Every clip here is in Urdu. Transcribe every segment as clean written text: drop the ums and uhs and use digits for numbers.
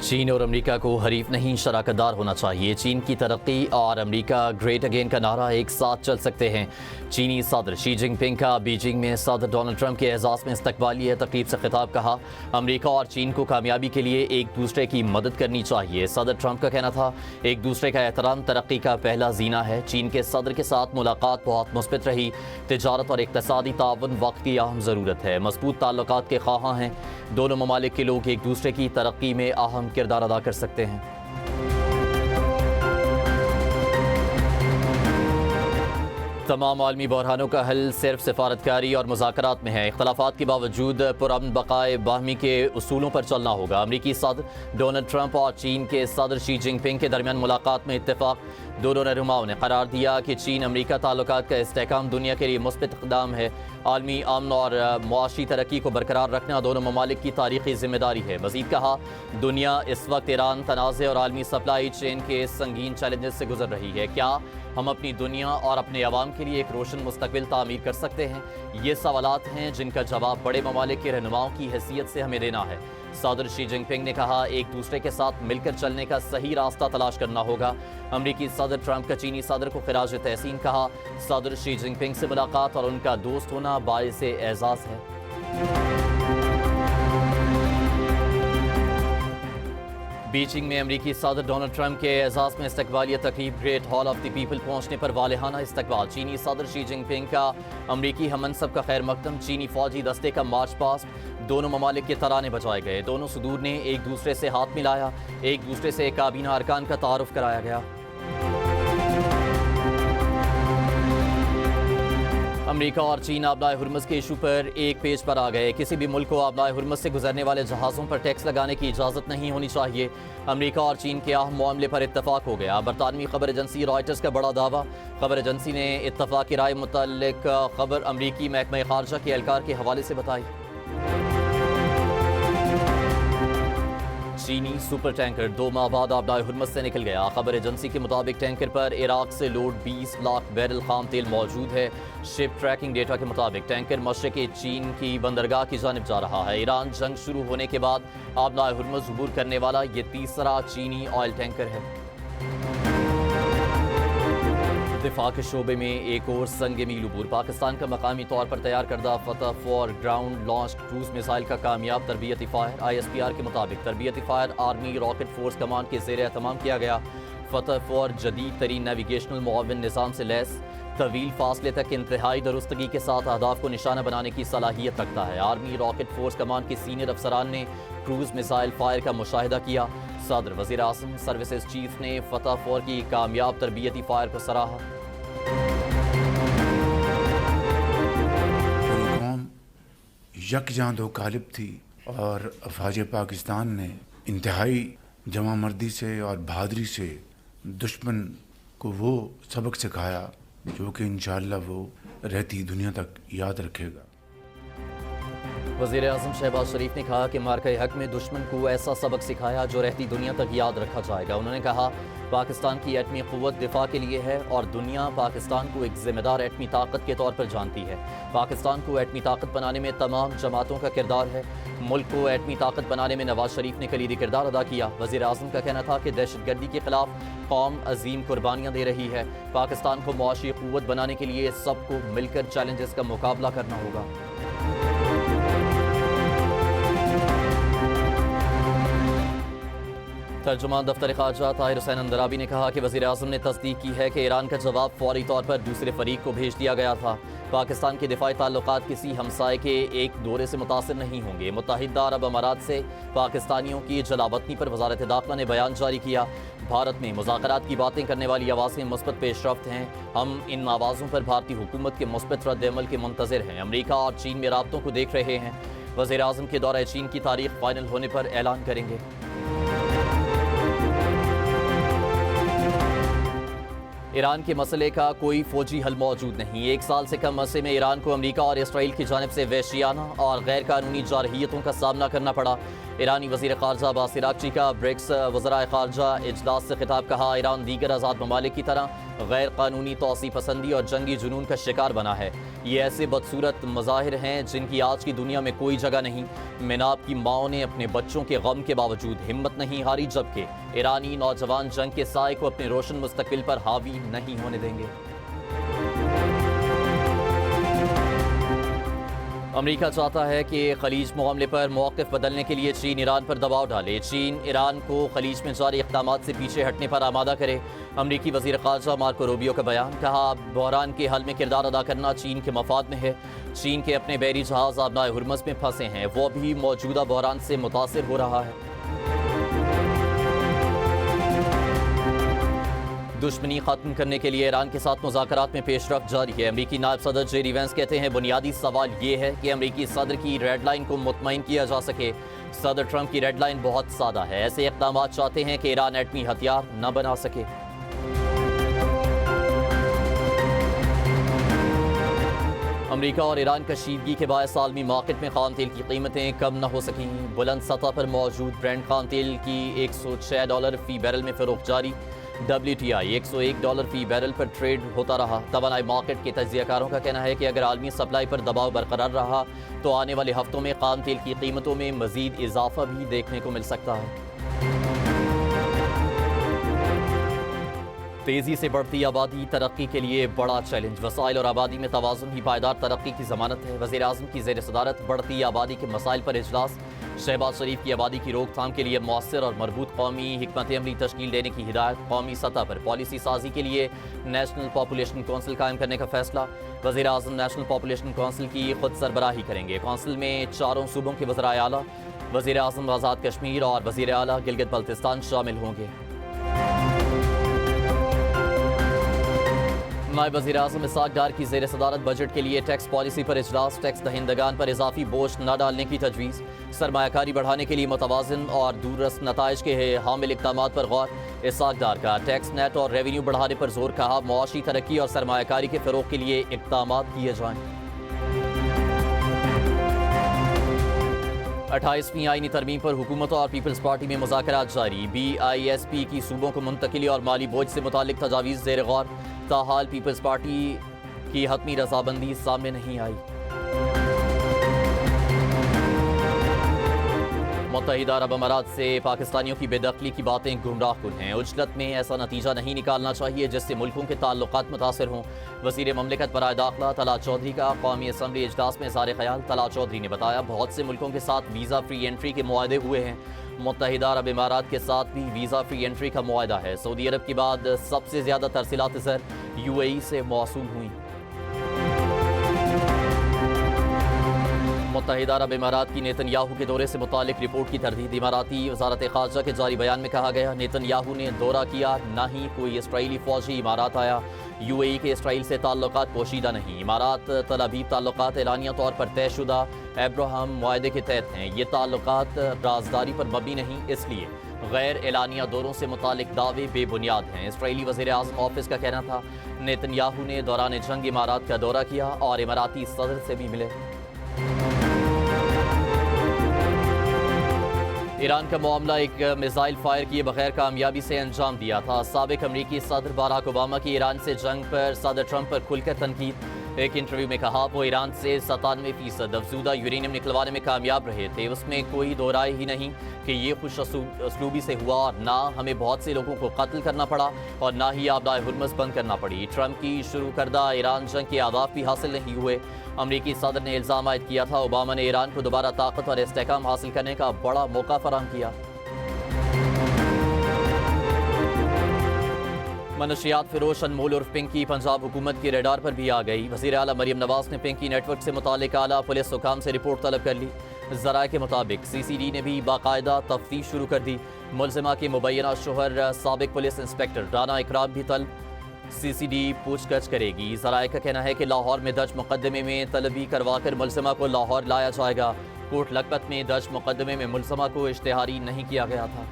چین اور امریکہ کو حریف نہیں شراکت دار ہونا چاہیے۔ چین کی ترقی اور امریکہ گریٹ اگین کا نعرہ ایک ساتھ چل سکتے ہیں۔ چینی صدر شی جن پنگ کا بیجنگ میں صدر ڈونلڈ ٹرمپ کے اعزاز میں استقبالیہ تقریب سے خطاب۔ کہا امریکہ اور چین کو کامیابی کے لیے ایک دوسرے کی مدد کرنی چاہیے۔ صدر ٹرمپ کا کہنا تھا ایک دوسرے کا احترام ترقی کا پہلا زینہ ہے۔ چین کے صدر کے ساتھ ملاقات بہت مثبت رہی۔ تجارت اور اقتصادی تعاون وقت کی اہم ضرورت ہے۔ مضبوط تعلقات کے خواہاں ہیں۔ دونوں ممالک کے لوگ ایک دوسرے کی ترقی میں اہم کردار ادا کر سکتے ہیں۔ تمام عالمی بحرانوں کا حل صرف سفارتکاری اور مذاکرات میں ہے۔ اختلافات کے باوجود پرامن بقائے باہمی کے اصولوں پر چلنا ہوگا۔ امریکی صدر ڈونلڈ ٹرمپ اور چین کے صدر شی جن پنگ کے درمیان ملاقات میں اتفاق۔ دونوں رہنماؤں نے قرار دیا کہ چین امریکہ تعلقات کا استحکام دنیا کے لیے مثبت اقدام ہے۔ عالمی امن اور معاشی ترقی کو برقرار رکھنا دونوں ممالک کی تاریخی ذمہ داری ہے۔ مزید کہا دنیا اس وقت ایران تنازع اور عالمی سپلائی چین کے سنگین چیلنجز سے گزر رہی ہے۔ کیا ہم اپنی دنیا اور اپنے عوام کے لیے ایک روشن مستقبل تعمیر کر سکتے ہیں؟ یہ سوالات ہیں جن کا جواب بڑے ممالک کے رہنماؤں کی حیثیت سے ہمیں دینا ہے۔ صدر شی جن پنگ نے کہا ایک دوسرے کے ساتھ مل کر چلنے کا صحیح راستہ تلاش کرنا ہوگا۔ امریکی صدر ٹرمپ کا چینی صدر کو خراج تحسین کہا۔ صدر شی جن پنگ سے ملاقات اور ان کا دوست ہونا باعث اعزاز ہے۔ بیجنگ میں امریکی صدر ڈونلڈ ٹرمپ کے اعزاز میں استقبالیہ تقریب great hall of the people پہنچنے پر والہانہ استقبال۔ چینی صدر شی جن پنگ کا امریکی ہم منصب کا خیر مقدم۔ چینی فوجی دستے کا مارچ پاسٹ۔ دونوں ممالک کے ترانے بجائے گئے۔ دونوں صدور نے ایک دوسرے سے ہاتھ ملایا۔ ایک دوسرے سے کابینہ ارکان کا تعارف کرایا گیا۔ امریکہ اور چین آبلائے ہرمز کے ایشو پر ایک پیج پر آ گئے۔ کسی بھی ملک کو آبلائے ہرمز سے گزرنے والے جہازوں پر ٹیکس لگانے کی اجازت نہیں ہونی چاہیے۔ امریکہ اور چین کے اہم معاملے پر اتفاق ہو گیا۔ برطانوی خبر ایجنسی رائٹرز کا بڑا دعویٰ۔ خبر ایجنسی نے اتفاق کی رائے متعلق خبر امریکی محکمہ خارجہ کے اہلکار کے حوالے سے بتائی۔ چینی سپر ٹینکر 2 ماہ بعد آبلائے ہرمز سے نکل گیا۔ خبر ایجنسی کے مطابق ٹینکر پر عراق سے لوڈ 20 لاکھ بیرل خام تیل موجود ہے۔ شپ ٹریکنگ ڈیٹا کے مطابق ٹینکر مشرق چین کی بندرگاہ کی جانب جا رہا ہے۔ ایران جنگ شروع ہونے کے بعد آبلائے ہرمز عبور کرنے والا یہ تیسرا چینی آئل ٹینکر ہے۔ دفاع کے شعبے میں ایک اور سنگ میل عبور۔ پاکستان کا مقامی طور پر تیار کردہ Fatah four ground launch cruise missile کا کامیاب تربیتی فائر۔ ISPR کے مطابق تربیتی فائر آرمی راکٹ فورس کمانڈ کے زیر اہتمام کیا گیا۔ فتح فور جدید ترین نیویگیشنل معاون نظام سے لیس، طویل فاصلے تک انتہائی درستگی کے ساتھ اہداف کو نشانہ بنانے کی صلاحیت رکھتا ہے۔ آرمی راکٹ فورس کمانڈ کے سینئر افسران نے کروز میزائل فائر کا مشاہدہ کیا۔ صدر وزیر اعظم سروسز چیف نے فتح فور کی کامیاب تربیتی فائر کو سراہا۔ یکجاں دو غالب تھی اور افواج پاکستان نے انتہائی جمع مردی سے اور بہادری سے دشمن کو وہ سبق سکھایا جو کہ انشاءاللہ وہ رہتی دنیا تک یاد رکھے گا۔ وزیر اعظم شہباز شریف نے کہا کہ مارکہ حق میں دشمن کو ایسا سبق سکھایا جو رہتی دنیا تک یاد رکھا جائے گا۔ انہوں نے کہا پاکستان کی ایٹمی قوت دفاع کے لیے ہے اور دنیا پاکستان کو ایک ذمہ دار ایٹمی طاقت کے طور پر جانتی ہے۔ پاکستان کو ایٹمی طاقت بنانے میں تمام جماعتوں کا کردار ہے۔ ملک کو ایٹمی طاقت بنانے میں نواز شریف نے کلیدی کردار ادا کیا۔ وزیر اعظم کا کہنا تھا کہ دہشت گردی کے خلاف قوم عظیم قربانیاں دے رہی ہے۔ پاکستان کو معاشی قوت بنانے کے لیے سب کو مل کر چیلنجز کا مقابلہ کرنا ہوگا۔ ترجمان دفتر خارجہ طاہر حسین اندرابی نے کہا کہ وزیر اعظم نے تصدیق کی ہے کہ ایران کا جواب فوری طور پر دوسرے فریق کو بھیج دیا گیا تھا۔ پاکستان کے دفاعی تعلقات کسی ہمسائے کے ایک دورے سے متاثر نہیں ہوں گے۔ متحدہ عرب امارات سے پاکستانیوں کی جلاوطنی پر وزارت داخلہ نے بیان جاری کیا۔ بھارت میں مذاکرات کی باتیں کرنے والی آوازیں مثبت پیش رفت ہیں۔ ہم ان آوازوں پر بھارتی حکومت کے مثبت رد عمل کے منتظر ہیں۔ امریکہ اور چین میں رابطوں کو دیکھ رہے ہیں۔ وزیر اعظم کے دورہ چین کی تاریخ فائنل ہونے پر اعلان کریں گے۔ ایران کے مسئلے کا کوئی فوجی حل موجود نہیں۔ 1 سال سے کم عرصے میں ایران کو امریکہ اور اسرائیل کی جانب سے وحشیانہ اور غیر قانونی جارحیتوں کا سامنا کرنا پڑا۔ ایرانی وزیر خارجہ عباس عراقچی کا برکس وزرائے خارجہ اجلاس سے خطاب، کہا ایران دیگر آزاد ممالک کی طرح غیر قانونی توسیع پسندی اور جنگی جنون کا شکار بنا ہے۔ یہ ایسے بدصورت مظاہر ہیں جن کی آج کی دنیا میں کوئی جگہ نہیں۔ میناب کی ماؤں نے اپنے بچوں کے غم کے باوجود ہمت نہیں ہاری، جبکہ ایرانی نوجوان جنگ کے سائے کو اپنے روشن مستقبل پر حاوی نہیں ہونے دیں گے۔ امریکہ چاہتا ہے کہ خلیج معاملے پر موقف بدلنے کے لیے چین ایران پر دباؤ ڈالے۔ چین ایران کو خلیج میں جاری اقدامات سے پیچھے ہٹنے پر آمادہ کرے۔ امریکی وزیر خارجہ مارکو روبیو کا بیان، کہا بحران کے حل میں کردار ادا کرنا چین کے مفاد میں ہے۔ چین کے اپنے بحری جہاز آبنائے ہرمز میں پھنسے ہیں، وہ بھی موجودہ بحران سے متاثر ہو رہا ہے۔ دشمنی ختم کرنے کے لیے ایران کے ساتھ مذاکرات میں پیش رفت جاری ہے۔ امریکی نائب صدر جیری وینس کہتے ہیں بنیادی سوال یہ ہے کہ امریکی صدر کی ریڈ لائن کو مطمئن کیا جا سکے۔ صدر ٹرمپ کی ریڈ لائن بہت سادہ ہے، ایسے اقدامات چاہتے ہیں کہ ایران ایٹمی ہتھیار نہ بنا سکے۔ امریکہ اور ایران کشیدگی کے باعث عالمی مارکیٹ میں خام تیل کی قیمتیں کم نہ ہو سکیں۔ بلند سطح پر موجود برینٹ خام تیل کی $106 فی بیرل میں فروخت جاری۔ WTI $101 فی بیرل پر ٹریڈ ہوتا رہا۔ توانائی مارکیٹ کے تجزیہ کاروں کا کہنا ہے کہ اگر عالمی سپلائی پر دباؤ برقرار رہا تو آنے والے ہفتوں میں خام تیل کی قیمتوں میں مزید اضافہ بھی دیکھنے کو مل سکتا ہے۔ تیزی سے بڑھتی آبادی ترقی کے لیے بڑا چیلنج، وسائل اور آبادی میں توازن ہی پائیدار ترقی کی ضمانت ہے۔ وزیر اعظم کی زیر صدارت بڑھتی آبادی کے مسائل پر اجلاس۔ شہباز شریف کی آبادی کی روک تھام کے لیے مؤثر اور مربوط قومی حکمت عملی تشکیل دینے کی ہدایت۔ قومی سطح پر پالیسی سازی کے لیے نیشنل پاپولیشن کونسل قائم کرنے کا فیصلہ۔ وزیر اعظم نیشنل پاپولیشن کونسل کی خود سربراہی کریں گے۔ کونسل میں 4 صوبوں کے وزرائے اعلیٰ، وزیر اعظم آزاد کشمیر اور وزیر اعلیٰ گلگت بلتستان شامل ہوں گے۔ نائب وزیر اعظم اسحاق ڈار کی زیر صدارت بجٹ کے لیے ٹیکس پالیسی پر اجلاس۔ ٹیکس دہندگان پر اضافی بوجھ نہ ڈالنے کی تجویز۔ سرمایہ کاری بڑھانے کے لیے متوازن اور دوررس نتائج کے حامل اقدامات پر غور۔ اسحاق ڈار کا ٹیکس نیٹ اور ریونیو بڑھانے پر زور، کہا معاشی ترقی اور سرمایہ کاری کے فروغ کے لیے اقدامات کیے جائیں۔ 28ویں آئینی ترمیم پر حکومت اور پیپلز پارٹی میں مذاکرات جاری۔ BISP کی صوبوں کو منتقلی اور مالی بوجھ سے متعلق تجاویز زیر غور، تاحال پیپلز پارٹی کی حتمی رضامندی سامنے نہیں آئی۔ متحدہ عرب امارات سے پاکستانیوں کی بے دخلی کی باتیں گمراہ کن ہیں۔ عجلت میں ایسا نتیجہ نہیں نکالنا چاہیے جس سے ملکوں کے تعلقات متاثر ہوں۔ وزیر مملکت برائے داخلہ طلعت چودھری کا قومی اسمبلی اجلاس میں اظہار خیال۔ طلعت چودھری نے بتایا بہت سے ملکوں کے ساتھ ویزا فری انٹری کے معاہدے ہوئے ہیں۔ متحدہ عرب امارات کے ساتھ بھی ویزا فری انٹری کا معاہدہ ہے۔ سعودی عرب کے بعد سب سے زیادہ ترسیلات زر UAE سے موصول ہوئیں۔ متحدہ عرب امارات کی نیتن یاہو کے دورے سے متعلق رپورٹ کی تردید۔ اماراتی وزارت خارجہ کے جاری بیان میں کہا گیا نیتن یاہو نے دورہ کیا، نہ ہی کوئی اسرائیلی فوجی امارات آیا۔ UAE کے اسرائیل سے تعلقات پوشیدہ نہیں۔ امارات تل ابیب تعلقات اعلانیہ طور پر طے شدہ ابراہم معاہدے کے تحت ہیں۔ یہ تعلقات رازداری پر مبنی نہیں، اس لیے غیر اعلانیہ دوروں سے متعلق دعوے بے بنیاد ہیں۔ اسرائیلی وزیر اعظم آفس کا کہنا تھا نیتن یاہو نے دوران جنگ امارات کا دورہ کیا اور اماراتی صدر سے بھی ملے۔ ایران کا معاملہ ایک میزائل فائر کیے بغیر کامیابی سے انجام دیا تھا۔ سابق امریکی صدر باراک اوباما کی ایران سے جنگ پر صدر ٹرمپ پر کھل کر تنقید۔ ایک انٹرویو میں کہا وہ ایران سے 97% افزودہ یورینیم نکلوانے میں کامیاب رہے تھے۔ اس میں کوئی دو رائے ہی نہیں کہ یہ خوش اسلوبی سے ہوا اور نہ ہمیں بہت سے لوگوں کو قتل کرنا پڑا اور نہ ہی آبدائے ہرمز بند کرنا پڑی۔ ٹرمپ کی شروع کردہ ایران جنگ کے اہداف بھی حاصل نہیں ہوئے۔ امریکی صدر نے الزام عائد کیا تھا اوباما نے ایران کو دوبارہ طاقت اور استحکام حاصل کرنے کا بڑا موقع فراہم کیا۔ منشیات فروش انمول عرف پنکی پنجاب حکومت کی ریڈار پر بھی آ گئی۔ وزیر اعلیٰ مریم نواز نے پنکی نیٹ ورک سے متعلق اعلیٰ پولیس حکام سے رپورٹ طلب کر لی۔ ذرائع کے مطابق CCD نے بھی باقاعدہ تفتیش شروع کر دی۔ ملزمہ کے مبینہ شوہر سابق پولیس انسپکٹر رانا اکرام بھی طلب۔ CCD پوچھ گچھ کرے گی۔ ذرائع کا کہنا ہے کہ لاہور میں درج مقدمے میں طلبی کروا کر ملزمہ کو لاہور لایا جائے گا۔ کوٹ لکھپت میں درج مقدمے میں ملزمہ کو اشتہاری نہیں کیا گیا تھا۔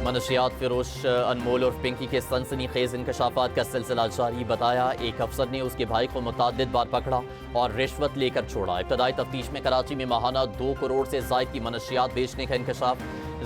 منشیات فروش انمول اور پنکی کے سنسنی خیز انکشافات کا سلسلہ جاری، بتایا ایک افسر نے اس کے بھائی کو متعدد بار پکڑا اور رشوت لے کر چھوڑا۔ ابتدائی تفتیش میں کراچی میں ماہانہ 2 کروڑ سے زائد کی منشیات بیچنے کا انکشاف،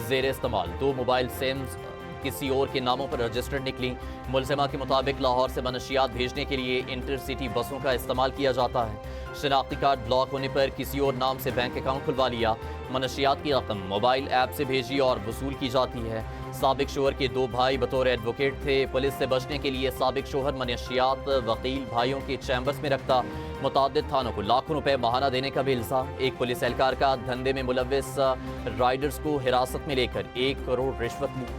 زیر استعمال 2 موبائل سمز کسی اور کے ناموں پر رجسٹرڈ نکلی۔ ملزمہ کے مطابق لاہور سے منشیات بھیجنے کے لیے انٹر سٹی بسوں کا استعمال کیا جاتا ہے۔ شناختی کارڈ بلاک ہونے پر کسی اور نام سے بینک اکاؤنٹ کھلوا لیا۔ منشیات کی رقم موبائل ایپ سے بھیجی اور وصول کی جاتی ہے۔ سابق شوہر کے 2 بھائی بطور ایڈوکیٹ تھے۔ پولیس سے بچنے کے لیے سابق شوہر منشیات وکیل بھائیوں کے چیمبرز میں رکھتا۔ متعدد تھانوں کو لاکھوں روپے ماہانہ دینے کا بھی الزام۔ ایک پولیس اہلکار کا دھندے میں ملوث رائڈرز کو حراست میں لے کر 1 کروڑ رشوت لی۔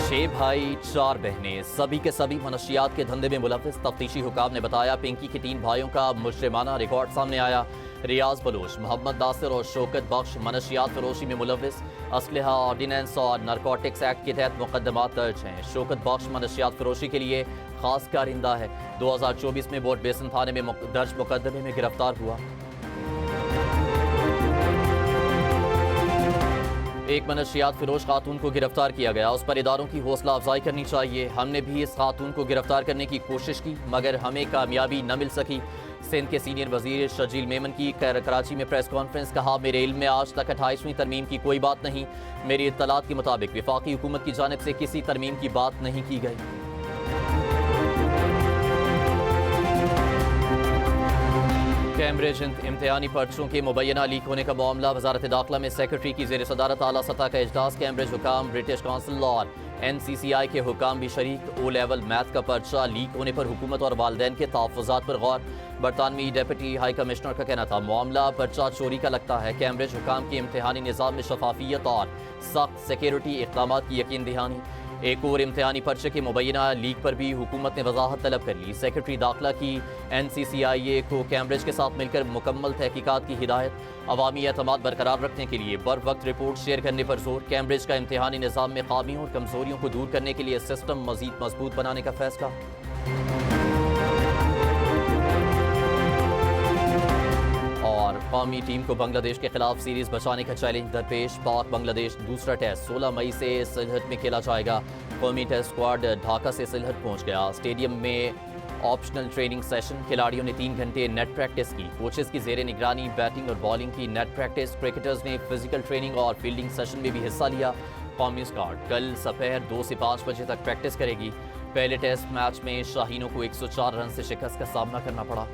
6 بھائی 4 بہنیں، سبھی کے سبھی منشیات کے دھندے میں ملوث۔ تفتیشی حکام نے بتایا پنکی کے 3 بھائیوں کا مجرمانہ ریکارڈ سامنے آیا۔ ریاض بلوچ، محمد ناصر اور شوکت بخش منشیات فروشی میں ملوث۔ اسلحہ آرڈیننس اور نارکوٹکس ایکٹ کے تحت مقدمات درج ہیں۔ شوکت بخش منشیات فروشی کے لیے خاص کارندہ ہے۔ 2024 میں بورڈ بیسن تھانے میں درج مقدمے میں گرفتار ہوا۔ ایک منشیات فروش خاتون کو گرفتار کیا گیا۔ اس پر اداروں کی حوصلہ افزائی کرنی چاہیے۔ ہم نے بھی اس خاتون کو گرفتار کرنے کی کوشش کی مگر ہمیں کامیابی نہ مل سکی۔ سندھ کے سینئر وزیر شرجیل میمن کی کراچی میں پریس کانفرنس، کہا میرے علم میں آج تک 28ویں ترمیم کی کوئی بات نہیں۔ میری اطلاعات کے مطابق وفاقی حکومت کی جانب سے کسی ترمیم کی بات نہیں کی گئی۔ کیمبرج امتحانی پرچوں کے مبینہ لیک ہونے کا معاملہ، وزارت داخلہ میں سیکرٹری کی زیر صدارت اعلیٰ سطح کا اجلاس۔ کیمبرج حکام، برٹش کونسل اور NCCI کے حکام بھی شریک۔ او لیول میتھ کا پرچہ لیک ہونے پر حکومت اور والدین کے تحفظات پر غور۔ برطانوی ڈپٹی ہائی کمشنر کا کہنا تھا معاملہ پرچہ چوری کا لگتا ہے۔ کیمبرج حکام کے امتحانی نظام میں شفافیت اور سخت سیکیورٹی اقدامات کی یقین دہانی۔ ایک اور امتحانی پرچے کے مبینہ لیک پر بھی حکومت نے وضاحت طلب کر لی۔ سیکرٹری داخلہ کی NCCI کو کیمبرج کے ساتھ مل کر مکمل تحقیقات کی ہدایت۔ عوامی اعتماد برقرار رکھنے کے لیے بر وقت رپورٹ شیئر کرنے پر زور۔ کیمبرج کا امتحانی نظام میں خامیوں اور کمزوریوں کو دور کرنے کے لیے سسٹم مزید مضبوط بنانے کا فیصلہ۔ اور قومی ٹیم کو بنگلہ دیش کے خلاف سیریز بچانے کا چیلنج درپیش۔ پاک بنگلہ دیش دوسرا ٹیسٹ 16 مئی سے سلہٹ میں کھیلا جائے گا۔ قومی ٹیسٹ اسکواڈ ڈھاکہ سے سلہٹ پہنچ گیا۔ اسٹیڈیم میں آپشنل ٹریننگ سیشن، کھلاڑیوں نے 3 گھنٹے نیٹ پریکٹس کی۔ کوچز کی زیر نگرانی بیٹنگ اور بالنگ کی نیٹ پریکٹس۔ کرکٹرز نے فزیکل ٹریننگ اور فیلڈنگ سیشن میں بھی حصہ لیا۔ قومی اسکواڈ کل دوپہر 2 سے 5 بجے تک پریکٹس کرے گی۔ پہلے ٹیسٹ میچ میں شاہینوں کو 104 رن سے شکست کا سامنا کرنا پڑا۔